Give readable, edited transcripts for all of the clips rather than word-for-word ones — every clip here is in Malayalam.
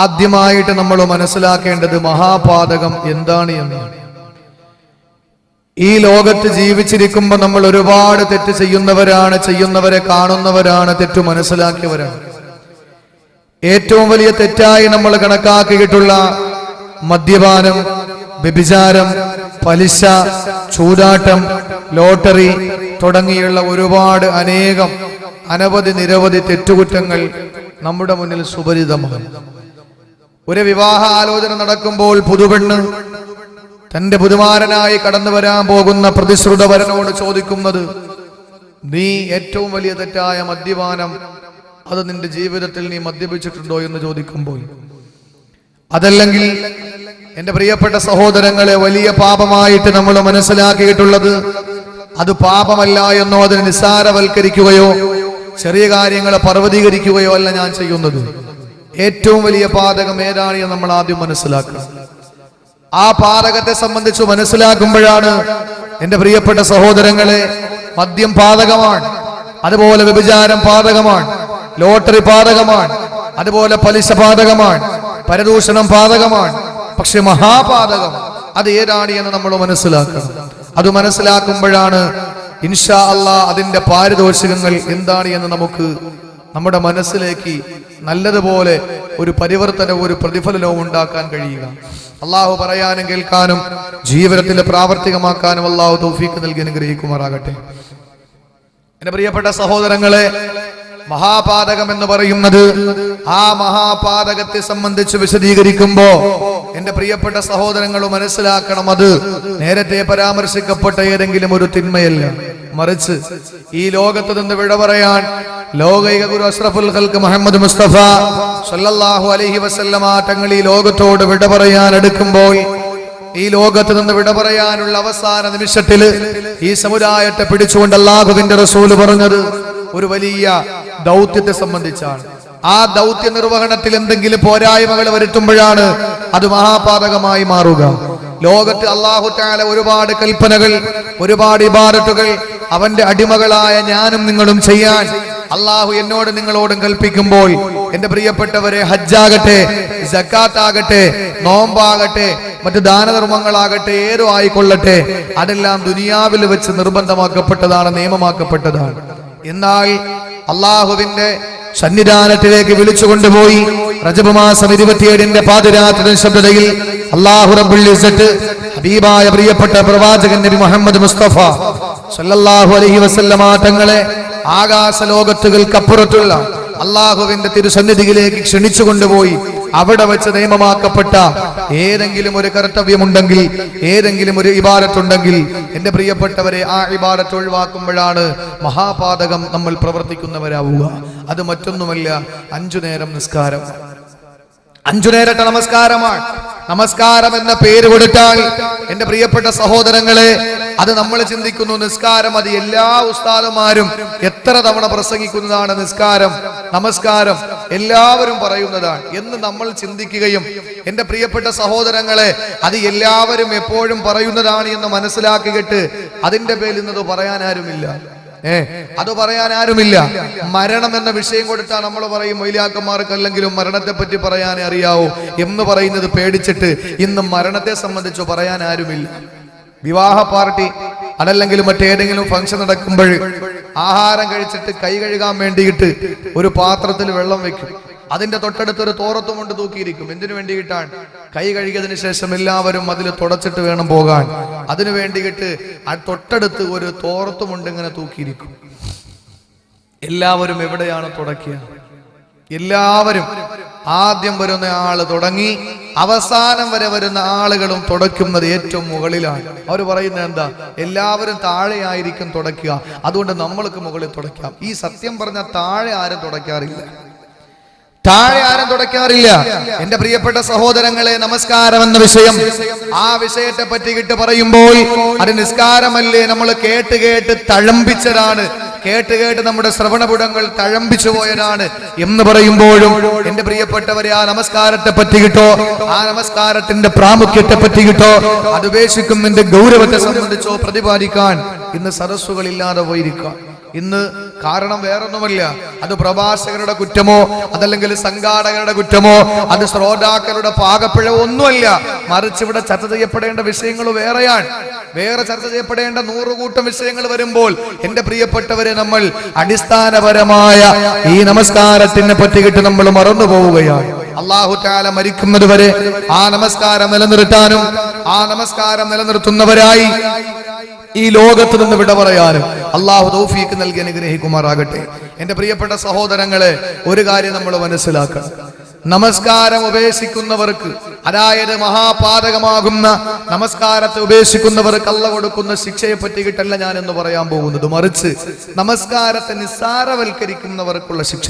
ആദ്യമായിട്ട് നമ്മൾ മനസ്സിലാക്കേണ്ടത് മഹാപാതകം എന്താണ് എന്നാണ്. ഈ ലോകത്ത് ജീവിച്ചിരിക്കുമ്പോൾ നമ്മൾ ഒരുപാട് തെറ്റ് ചെയ്യുന്നവരെ കാണുന്നവരാണ്, തെറ്റു മനസ്സിലാക്കിയവരാണ്. ഏറ്റവും വലിയ തെറ്റായി നമ്മൾ കണക്കാക്കിയിട്ടുള്ള മദ്യപാനം, വ്യഭിചാരം, പലിശ, ചൂതാട്ടം, ലോട്ടറി തുടങ്ങിയുള്ള ഒരുപാട് നിരവധി തെറ്റുകുറ്റങ്ങൾ നമ്മുടെ മുന്നിൽ സുപരിതമാണ്. ഒരു വിവാഹ ആലോചന നടക്കുമ്പോൾ പുതുപെണ്ണ് തന്റെ പുതുമാരനായി കടന്നു വരാൻ പോകുന്ന പ്രതിശ്രുത വരനോട് ചോദിക്കുന്നത്, നീ ഏറ്റവും വലിയ തെറ്റായ മദ്യപാനം അത് നിന്റെ ജീവിതത്തിൽ നീ മദ്യപിച്ചിട്ടുണ്ടോ എന്ന് ചോദിക്കുമ്പോൾ, അതല്ലെങ്കിൽ എന്റെ പ്രിയപ്പെട്ട സഹോദരങ്ങളെ, വലിയ പാപമായിട്ട് നമ്മൾ മനസ്സിലാക്കിയിട്ടുള്ളത് അത് പാപമല്ല എന്നോ അതിനെ നിസ്സാരവൽക്കരിക്കുകയോ ചെറിയ കാര്യങ്ങളെ പർവ്വതീകരിക്കുകയോ അല്ല ഞാൻ ചെയ്യുന്നത്. ഏറ്റവും വലിയ പാതകം ഏതാണ് എന്ന് നമ്മൾ ആദ്യം മനസ്സിലാക്കണം. ആ പാതകത്തെ സംബന്ധിച്ച് മനസ്സിലാക്കുമ്പോഴാണ് എന്റെ പ്രിയപ്പെട്ട സഹോദരങ്ങളെ, മദ്യം പാതകമാണ്, അതുപോലെ വ്യഭിചാരം പാതകമാണ്, ലോട്ടറി പാതകമാണ്, അതുപോലെ പലിശ പാതകമാണ്, പരദൂഷണം പാതകമാണ്. പക്ഷെ മഹാപാതകം അത് ഏതാണ് എന്ന് നമ്മൾ മനസ്സിലാക്കണം. അത് മനസ്സിലാക്കുമ്പോഴാണ് ഇൻഷാ അല്ലാഹ് അതിന്റെ പാരിതോഷികങ്ങൾ എന്താണ് എന്ന് നമുക്ക് നമ്മുടെ മനസ്സിലേക്ക് നല്ലതുപോലെ ഒരു പരിവർത്തനവും ഒരു പ്രതിഫലനവും ഉണ്ടാക്കാൻ കഴിയുക. അള്ളാഹു പറയാനും കേൾക്കാനും ജീവിതത്തിൽ പ്രാവർത്തികമാക്കാനും അള്ളാഹു തൗഫീഖ് നൽകി അനുഗ്രഹിക്കുമാറാകട്ടെ. എന്റെ പ്രിയപ്പെട്ട സഹോദരങ്ങളെ, മഹാപാതകം എന്ന് പറയുന്നത്, ആ മഹാപാതകത്തെ സംബന്ധിച്ച് വിശദീകരിക്കുമ്പോ എന്റെ പ്രിയപ്പെട്ട സഹോദരങ്ങൾ മനസ്സിലാക്കണം, അത് നേരത്തെ പരാമർശിക്കപ്പെട്ട ഏതെങ്കിലും ഒരു തിന്മയല്ല, മറിച്ച് ഈ ലോകത്ത് നിന്ന് വിട പറയാൻ ലോകൈക ഗുരു അഷ്റഫുൽ ഖൽഖ് മുഹമ്മദ് മുസ്തഫ സല്ലല്ലാഹു അലൈഹി വസല്ലമ തങ്ങൾ ഈ ലോകത്തോട് വിട പറയാൻ എടുക്കുമ്പോൾ, ഈ ലോകത്ത് നിന്ന് വിട പറയാനുള്ള അവസാന നിമിഷത്തിൽ ഈ സമുദായത്തെ പിടിച്ചുകൊണ്ട് അല്ലാഹുവിന്റെ റസൂല് പറഞ്ഞത് ഒരു വലിയ ദൗത്യത്തെ സംബന്ധിച്ചാണ്. ആ ദൗത്യ നിർവഹണത്തിൽ എന്തെങ്കിലും പോരായ്മകൾ വരുത്തുമ്പോഴാണ് അത് മഹാപാതകമായി മാറുക. ലോകത്ത് അല്ലാഹു തആല ഒരുപാട് കൽപ്പനകൾ, ഒരുപാട് ഇബാദത്തുകൾ അവന്റെ അടിമകളായ ഞാനും നിങ്ങളും ചെയ്യാൻ അല്ലാഹു എന്നോടും നിങ്ങളോടും കൽപ്പിക്കുമ്പോൾ, എന്റെ പ്രിയപ്പെട്ടവരെ, ഹജ്ജാകട്ടെ, സക്കാത്താകട്ടെ, നോമ്പാകട്ടെ, മറ്റ് ദാനധർമ്മങ്ങളാകട്ടെ, ഏതോ ആയിക്കൊള്ളട്ടെ, അതെല്ലാം ദുനിയാവിൽ വെച്ച് നിർബന്ധമാക്കപ്പെട്ടതാണ്, നിയമമാക്കപ്പെട്ടതാണ്. എന്നാൽ അള്ളാഹുവിന്റെ സന്നിധാനത്തിലേക്ക് വിളിച്ചു കൊണ്ടുപോയി റജബ് മാസം 27 പാതിരാത്രി നിശബ്ദതയിൽ അല്ലാഹു റബ്ബുൽ ഇസ്സത്ത് ഹബീബായ പ്രിയപ്പെട്ട പ്രവാചകൻ നബി മുഹമ്മദ് മുസ്തഫ സല്ലല്ലാഹു അലൈഹി വസല്ലമ തങ്ങളെ ആകാശ ലോകത്തുകൾക്കപ്പുറത്തുള്ള അള്ളാഹുവിന്റെ തിരുസന്നിധിയിലേക്ക് ക്ഷണിച്ചു കൊണ്ടുപോയി അവിടെ വെച്ച് നിയമമാക്കപ്പെട്ട ഏതെങ്കിലും ഒരു കർത്തവ്യമുണ്ടെങ്കിൽ, ഏതെങ്കിലും ഒരു ഇബാദത്തുണ്ടെങ്കിൽ, എന്റെ പ്രിയപ്പെട്ടവരെ, ആ ഇബാദത്ത് ഒഴിവാക്കുമ്പോഴാണ് മഹാപാതകം നമ്മൾ പ്രവർത്തിക്കുന്നവരാവുക. അത് മറ്റൊന്നുമല്ല, 5 നേരം നിസ്കാരം, 5 നേരത്തെ നമസ്കാരമാണ്. നമസ്കാരം എന്ന പേര് കൊടുത്താൽ എന്റെ പ്രിയപ്പെട്ട സഹോദരങ്ങളെ, അത് നമ്മൾ ചിന്തിക്കുന്നു നിസ്കാരം, അത് എല്ലാ ഉസ്താദുമാരും എത്ര തവണ പ്രസംഗിക്കുന്നതാണ് നിസ്കാരം, നമസ്കാരം എല്ലാവരും പറയുന്നതാണ് എന്ന് നമ്മൾ ചിന്തിക്കുകയും, എന്റെ പ്രിയപ്പെട്ട സഹോദരങ്ങളെ, അത് എല്ലാവരും എപ്പോഴും പറയുന്നതാണ് എന്ന് മനസ്സിലാക്കിയിട്ട് അതിന്റെ പേരിൽ ഇന്നത് പറയാൻ ആരുമില്ല. അത് പറയാൻ ആരുമില്ല. മരണം എന്ന വിഷയം കൊടുത്താൽ നമ്മൾ പറയും മൊയ്ലിയാക്കന്മാർക്ക് അല്ലെങ്കിലും മരണത്തെ പറ്റി പറയാനേ അറിയാവൂ എന്ന് പറയുന്നത് പേടിച്ചിട്ട് ഇന്ന് മരണത്തെ സംബന്ധിച്ച് പറയാൻ ആരുമില്ല. വിവാഹ പാർട്ടി അതല്ലെങ്കിൽ മറ്റേതെങ്കിലും ഫംഗ്ഷൻ നടക്കുമ്പോൾ ആഹാരം കഴിച്ചിട്ട് കൈ കഴുകാൻ വേണ്ടിയിട്ട് ഒരു പാത്രത്തിൽ വെള്ളം വെക്കും, അതിന്റെ തൊട്ടടുത്തൊരു തോറത്തും കൊണ്ട് തൂക്കിയിരിക്കും. എന്തിനു വേണ്ടിയിട്ടാണ്? കൈ കഴുകിയതിനു ശേഷം എല്ലാവരും അതിൽ തുടച്ചിട്ട് വേണം പോകാൻ. അതിനു വേണ്ടിയിട്ട് ആ തൊട്ടടുത്ത് ഒരു തോറത്തുമുണ്ട് ഇങ്ങനെ തൂക്കിയിരിക്കും. എല്ലാവരും എവിടെയാണ് തുടക്കുക? എല്ലാവരും ആദ്യം വരുന്ന ആള് തുടങ്ങി അവസാനം വരെ വരുന്ന ആളുകളും തുടയ്ക്കുന്നത് ഏറ്റവും മുകളിലാണ്. അവർ പറയുന്നത് എന്താ? എല്ലാവരും താഴെയായിരിക്കും തുടയ്ക്കുക, അതുകൊണ്ട് നമ്മൾക്ക് മുകളിൽ തുടയ്ക്കാം. ഈ സത്യം പറഞ്ഞ താഴെ ആരും തുടയ്ക്കാറില്ല, താഴെ ആരും തുടയ്ക്കാറില്ല. എന്റെ പ്രിയപ്പെട്ട സഹോദരങ്ങളെ, നമസ്കാരം എന്ന വിഷയം, ആ വിഷയത്തെ പറ്റിയിട്ട് പറയുമ്പോൾ അത് നിസ്കാരമല്ലേ, നമ്മൾ കേട്ട് കേട്ട് തഴമ്പിച്ചതാണ്, കേട്ട് കേട്ട് നമ്മുടെ ശ്രവണപുടങ്ങൾ തഴമ്പിച്ചു പോയതാണ് എന്ന് പറയുമ്പോഴും എന്റെ പ്രിയപ്പെട്ടവരെ, ആ നമസ്കാരത്തെ പറ്റിയിട്ടോ ആ നമസ്കാരത്തിന്റെ പ്രാമുഖ്യത്തെ പറ്റിയിട്ടോ അത് ഉപേക്ഷിക്കുന്നതിന്റെ ഗൗരവത്തെ സംബന്ധിച്ചോ പ്രതിപാദിക്കാൻ ഇന്ന് സദസ്സുകളില്ലാതെ പോയിരിക്കാം. ഇന്ന് കാരണം വേറൊന്നുമല്ല, അത് പ്രഭാഷകരുടെ കുറ്റമോ അതല്ലെങ്കിൽ സംഘാടകരുടെ കുറ്റമോ അത് ശ്രോതാക്കളുടെ പാകപ്പിഴവോ ഒന്നുമല്ല. മറിച്ച് ഇവിടെ ചർച്ച ചെയ്യപ്പെടേണ്ട വിഷയങ്ങൾ വേറെയാണ്. വേറെ ചർച്ച ചെയ്യപ്പെടേണ്ട 100 കൂട്ടം വിഷയങ്ങൾ വരുമ്പോൾ എന്റെ പ്രിയപ്പെട്ടവരെ, നമ്മൾ അടിസ്ഥാനപരമായ ഈ നമസ്കാരത്തിനെ പറ്റിയിട്ട് നമ്മൾ മറന്നു പോവുകയാണ്. അല്ലാഹു തആല മരിക്കുന്നത് വരെ ആ നമസ്കാരം നിലനിർത്താനും ആ നമസ്കാരം നിലനിർത്തുന്നവരായി ഈ ലോകത്ത് നിന്ന് വിട പറയാനും അല്ലാഹു തൗഫീഖ് നൽകി അനുഗ്രഹിക്കുമാറാകട്ടെ. എന്റെ പ്രിയപ്പെട്ട സഹോദരങ്ങളെ, ഒരു കാര്യം നമ്മൾ മനസ്സിലാക്കണം. നമസ്കാരം ഉപേക്ഷിക്കുന്നവർക്ക്, അതായത് മഹാപാതകമാകുന്ന നമസ്കാരത്തെ ഉപേക്ഷിക്കുന്നവർക്ക് അല്ലാഹു കൊടുക്കുന്ന ശിക്ഷയെ പറ്റിയിട്ടല്ല ഞാൻ എന്ന് പറയാൻ പോകുന്നത്. മറിച്ച് നമസ്കാരത്തെ നിസ്സാരവൽക്കരിക്കുന്നവർക്കുള്ള ശിക്ഷ,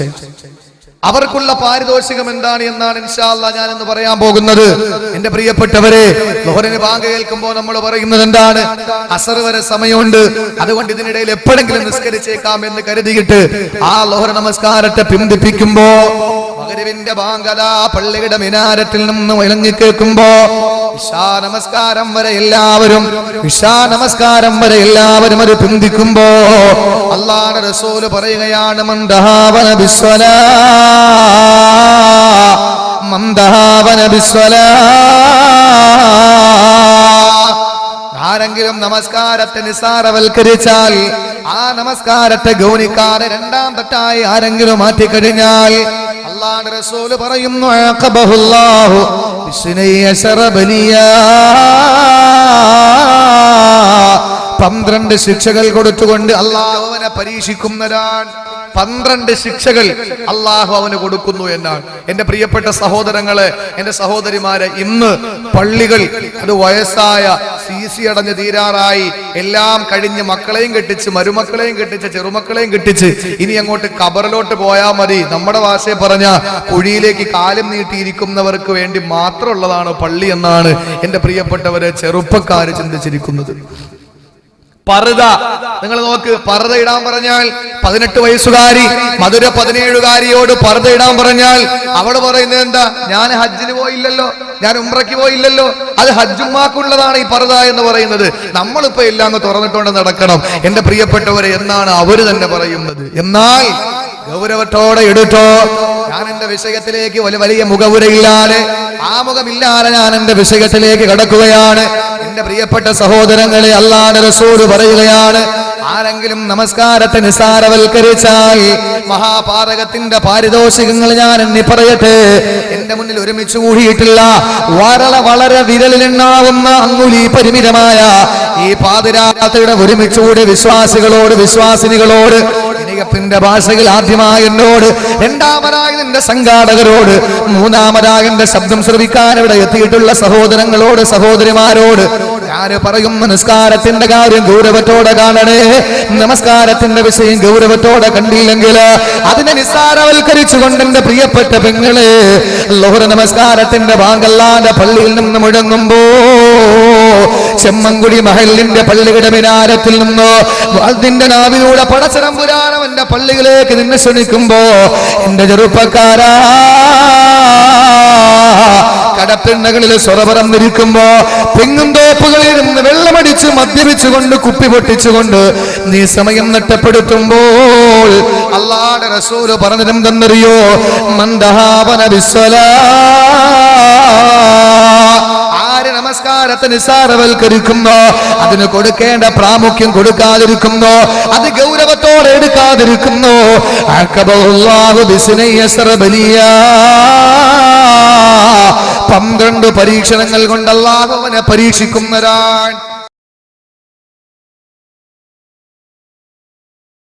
അവർക്കുള്ള പാരിതോഷികം എന്താണ് എന്നാണ് ഇൻഷാ അല്ലാഹ് ഞാൻ എന്ന് പറയാൻ പോകുന്നത്. എന്റെ പ്രിയപ്പെട്ടവരെ, ളുഹറിന് ബാങ്ക് കേൾക്കുമ്പോൾ നമ്മൾ പറയുന്നത് എന്താണ്? അസർ വരെ സമയമുണ്ട്, അതുകൊണ്ട് ഇതിനിടയിൽ എപ്പോഴെങ്കിലും നിസ്കരിച്ചേക്കാം എന്ന് കരുതിയിട്ട് ആ ളുഹർ നമസ്കാരത്തെ പിന്തിപ്പിക്കുമ്പോ മഗ്‌രിബിന്റെ ബാങ്ക് അതാ പള്ളിയുടെ മിനാരത്തിൽ നിന്ന് ഇളങ്ങി കേൾക്കുമ്പോ ഇശാ നമസ്കാരം വരെ എല്ലാവരും അത് പിന്തിക്കുമ്പോ അല്ലാഹുവിന്റെ റസൂൽ പറയുകയാണ്, ആരെങ്കിലും നമസ്കാരത്തെ നിസ്സാരവൽക്കരിച്ചാൽ, ആ നമസ്കാരത്തെ ഗൗനിക്കാതെ രണ്ടാം തെറ്റായി ആരെങ്കിലും മാറ്റിക്കഴിഞ്ഞാൽ അല്ലാഹുവിന്റെ റസൂൽ പറയുന്നു, അഖബഹുല്ലാഹു ബിസ്നൈഅശറ ബനിയാ, 12 ശിക്ഷകൾ കൊടുത്തുകൊണ്ട് അല്ലാഹു അവനെ പരീക്ഷിക്കുന്നതാണ്. 12 ശിക്ഷകൾ അല്ലാഹു അവന് കൊടുക്കുന്നു എന്നാണ്. എന്റെ പ്രിയപ്പെട്ട സഹോദരങ്ങളെ, എന്റെ സഹോദരിമാരെ, ഇന്ന് പള്ളികൾ അത് വയസ്സായ CC അടഞ്ഞ് തീരാറായി, എല്ലാം കഴിഞ്ഞ് മക്കളെയും കെട്ടിച്ച് മരുമക്കളെയും കെട്ടിച്ച് ചെറുമക്കളെയും കെട്ടിച്ച് ഇനി അങ്ങോട്ട് ഖബറിലോട്ട് പോയാൽ മതി, നമ്മുടെ ഭാഷയെ പറഞ്ഞ കുഴിയിലേക്ക് കാലും നീട്ടിയിരിക്കുന്നവർക്ക് വേണ്ടി മാത്രമുള്ളതാണ് പള്ളി എന്നാണ് എന്റെ പ്രിയപ്പെട്ടവരെ ചെറുപ്പക്കാര് ചിന്തിച്ചിരിക്കുന്നത്. പർദ നിങ്ങൾ നോക്ക്, പർദ ഇടാൻ പറഞ്ഞാൽ 18 വയസ്സുകാരി മധുര 17കാരിയോട് പർദ ഇടാൻ പറഞ്ഞാൽ അവള് പറയുന്നത് എന്താ? ഞാൻ ഹജ്ജിന് പോയില്ലല്ലോ, ഞാൻ ഉംറയ്ക്ക് പോയില്ലല്ലോ, അത് ഹജ്ജുമാക്കുള്ളതാണ് ഈ പർദ എന്ന് പറയുന്നത്. നമ്മളിപ്പോ എല്ലാം അങ്ങ് തുറന്നിട്ടുകൊണ്ട് നടക്കണം എന്റെ പ്രിയപ്പെട്ടവരെ എന്നാണ് അവര് തന്നെ പറയുന്നത്. എന്നാൽ ഗൗരവത്തോടെ എടുത്തോ, ഞാൻ എന്റെ വിഷയത്തിലേക്ക് വലിയ മുഖവുരയില്ലാതെ, ആമുഖമില്ലാതെ ഞാൻ എന്റെ വിഷയത്തിലേക്ക് കടക്കുകയാണ്. എന്റെ പ്രിയപ്പെട്ട സഹോദരങ്ങളെ, അല്ലാഹുവിന്റെ റസൂൽ പറയുകയാണ്, ആരെങ്കിലും നമസ്കാരത്തെ നിസ്സാരവൽക്കരിച്ചാൽ മഹാപാതകത്തിന്റെ പാരിതോഷികങ്ങൾ ഞാൻ എണ്ണി പറയട്ടെ. എന്റെ മുന്നിൽ ഒരുമിച്ച് കൂടിയിട്ടില്ല വളരെ വിരലിലെണ്ണാവുന്ന അങ്കുലി പരിമിതമായ ഈ പാതിരാത്രിയുടെ ഒരുമിച്ചുകൂടി വിശ്വാസിനികളോട് ഇനിയപ്പിന്റെ ഭാഷയിൽ ആദ്യമായി എന്നോട്, രണ്ടാമതായി നിന്റെ സംഘാടകരോട്, മൂന്നാമതായി എന്റെ ശബ്ദം ശ്രവിക്കാൻ ഇവിടെ എത്തിയിട്ടുള്ള സഹോദരങ്ങളോട് സഹോദരിമാരോട് ഞാൻ പറയുന്ന നിസ്കാരത്തിന്റെ കാര്യം ഗൗരവത്തോടെ കാണണേ. നമസ്കാരത്തിന്റെ വിഷയം ഗൗരവത്തോടെ കണ്ടില്ലെങ്കിൽ അതിനെ നിസ്സാരവൽക്കരിച്ചുകൊണ്ട് എന്റെ പ്രിയപ്പെട്ട പെങ്ങളെ, ളുഹർ നമസ്കാരത്തിന്റെ ബാങ്കല്ലാന്റെ പള്ളിയിൽ നിന്ന് മുഴങ്ങുമ്പോ ചെമ്മൻകുടി മഹല്ലിന്റെ പള്ളിയുടെ മിനാരത്തിൽ നിന്ന് അതിന്റെ നാവിലൂടെ പടച്ചതമ്പുരാൻ എന്റെ പള്ളിയിലേക്ക് നിന്നെ ക്ഷണിക്കുമ്പോ എന്റെ ചെറുപ്പക്കാരാ, കടപ്പിണ്ണകളിൽ സ്വറപറം നിൽക്കുമ്പോ തെങ്ങും തോപ്പുകളിൽ നിന്ന് വെള്ളമടിച്ച് മദ്യപിച്ചുകൊണ്ട് കുപ്പി പൊട്ടിച്ചുകൊണ്ട് നീ സമയം നഷ്ടപ്പെടുത്തുമ്പോൾ അല്ലാഹുവിന്റെ റസൂൽ പറഞ്ഞതെന്തെന്നറിയോ? മന്ദഹാവന ബിസ്സലാ, ആര് നമസ്കാരത്തെ നിസ്സാരവൽക്കരിക്കുന്നോ, അതിന് കൊടുക്കേണ്ട പ്രാമുഖ്യം കൊടുക്കാതിരിക്കുന്നോ, അത് ഗൗരവത്തോടെ എടുക്കാതിരിക്കുന്നോ, അഖബഹുല്ലാഹു ബിസ്നൈഅശറ ബനിയാ, 12 പരീക്ഷണങ്ങൾ കൊണ്ട് അല്ലാഹു അവനെ പരീക്ഷിക്കുന്നതാണ്.